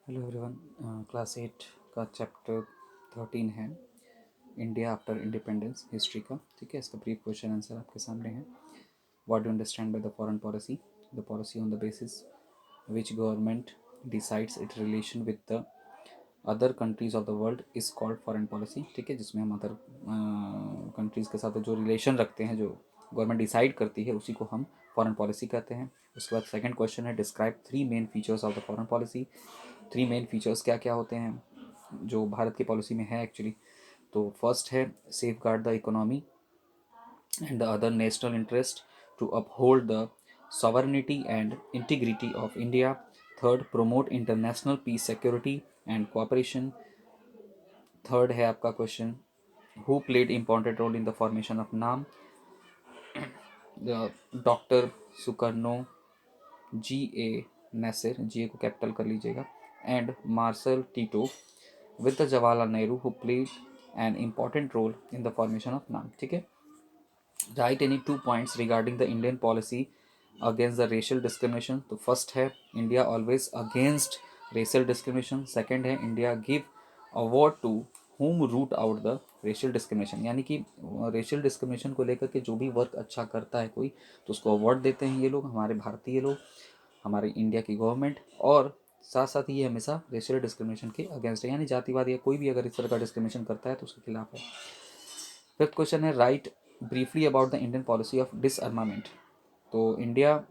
Hello everyone. Class 8 का chapter 13 है India after independence history का। ठीक है, इसका ब्रीफ क्वेश्चन आंसर आपके सामने है। What do understand by the foreign policy? The policy on the basis which government decides it relation with the other countries of the world is called foreign policy. ठीक है, जिसमें हम other countries के साथ जो रिलेशन रखते हैं, जो गवर्नमेंट डिसाइड करती है, उसी को हम फॉरेन पॉलिसी कहते हैं। उसके बाद सेकंड क्वेश्चन है, describe 3 main features of the foreign policy. 3 main features क्या क्या होते हैं जो भारत की पॉलिसी में है एक्चुअली। तो फर्स्ट है safe guard the economy and the other national interest to uphold the sovereignty and integrity of India. Third, promote international peace, security and cooperation. Third है आपका question, who played important role in the formation of NAM? Doctor Sukarno G A Nasser, G A को capital कर लीजिएगा, and Marshal Tito with the Jawaharlal Nehru who played an important role in the formation of NAM. ठीक है, write any 2 points regarding the Indian policy against the racial discrimination. तो first है India always against racial discrimination. Second है India give award to whom root out the racial discrimination, यानी कि racial discrimination को लेकर के जो भी वर्क अच्छा करता है कोई, तो उसको अवार्ड देते हैं ये लोग, हमारे भारतीय लोग, हमारे इंडिया की गवर्नमेंट। और साथ साथ ये हमेशा रेशियल डिस्क्रिमिनेशन के अगेंस्ट है, यानी जातिवाद या कोई भी अगर इस तरह का डिस्क्रिमिनेशन करता है तो उसके खिलाफ है। फिफ्थ क्वेश्चन है, write briefly about the Indian policy of disarmament. तो India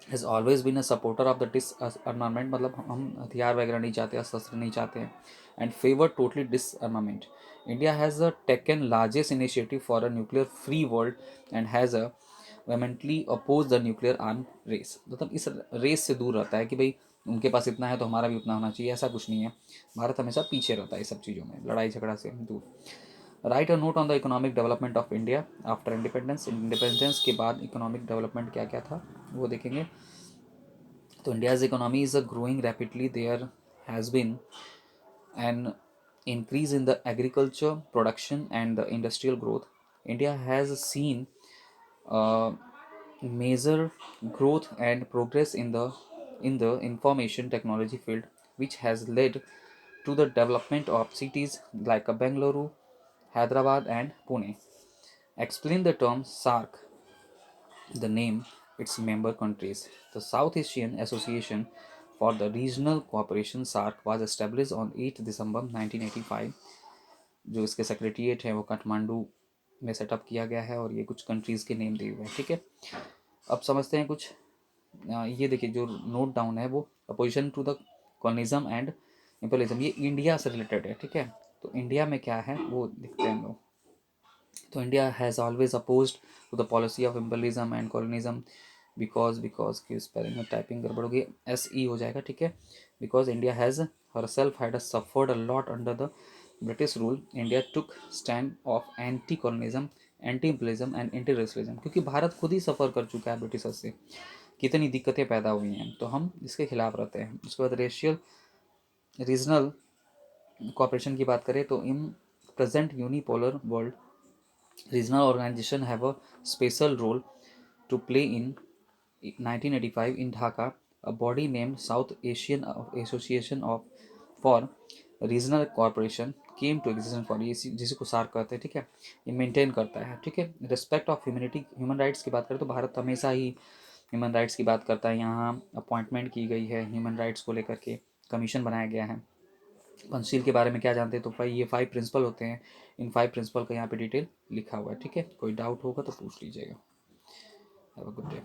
has always been a supporter of the disarmament, मतलब हम हथियार वगैरह नहीं चाहते, शस्त्र नहीं चाहते हैं, and favour totally disarmament. India has taken largest initiative for a nuclear free world and has a vehemently oppose the nuclear arm race. मतलब इस रेस से दूर रहता है कि भाई उनके पास इतना है तो हमारा भी उतना होना चाहिए, ऐसा कुछ नहीं है। भारत हमेशा पीछे रहता है इस सब चीज़ों में, लड़ाई झगड़ा से दूर। Right a note on the economic development of India after independence. Independence के बाद इकोनॉमिक डेवलपमेंट क्या क्या था वो देखेंगे। तो India's economy is growing rapidly. There has been an increase in the agriculture production and the industrial growth. India has seen uh, major growth and progress in the information technology field, which has led to the development of cities like Bengaluru, Hyderabad, and Pune. Explain the term SARC, the name, its member countries. The South Asian Association for the Regional Cooperation SARC was established on 8 December 1985। जो इसके secretariat है वो काठमांडू में setup किया गया है और ये कुछ कंट्रीज़ के नेम दिए हुए हैं। ठीक है, अब समझते हैं कुछ। ये देखिए जो नोट डाउन है वो opposition to the colonialism and imperialism, ये इंडिया से रिलेटेड है। ठीक है, तो इंडिया में क्या है वो देखते हैं हम लोग। तो India has always opposed to the policy of imperialism and colonialism because की स्पेलिंग में टाइपिंग गड़बड़ होगी, SE हो जाएगा। ठीक है, because India has herself had suffered a lot under the British rule. India took stand of anti-colonialism, anti-imperialism and anti-racialism, क्योंकि भारत खुद ही सफ़र कर चुका है ब्रिटिशर से, कितनी दिक्कतें पैदा हुई हैं, तो हम इसके खिलाफ रहते हैं। उसके बाद रेशियल रीजनल कोऑपरेशन की बात करें तो in present unipolar world regional organization have a special role to play in 1985 in Dhaka. A body named South Asian Association of for Regional Cooperation came to existence for, ये जिसको SAARC कहते हैं। ठीक है, ये मेंटेन करता है। ठीक है, respect of humanity, human rights की बात करें तो भारत हमेशा ही ह्यूमन राइट्स की बात करता है। यहाँ अपॉइंटमेंट की गई है ह्यूमन राइट्स को लेकर के, कमीशन बनाया गया है। पंचशील के बारे में क्या जानते हैं, तो भाई ये 5 प्रिंसिपल होते हैं, इन 5 प्रिंसिपल का यहाँ पे डिटेल लिखा हुआ है। ठीक है, कोई डाउट होगा तो पूछ लीजिएगा। Have a good day.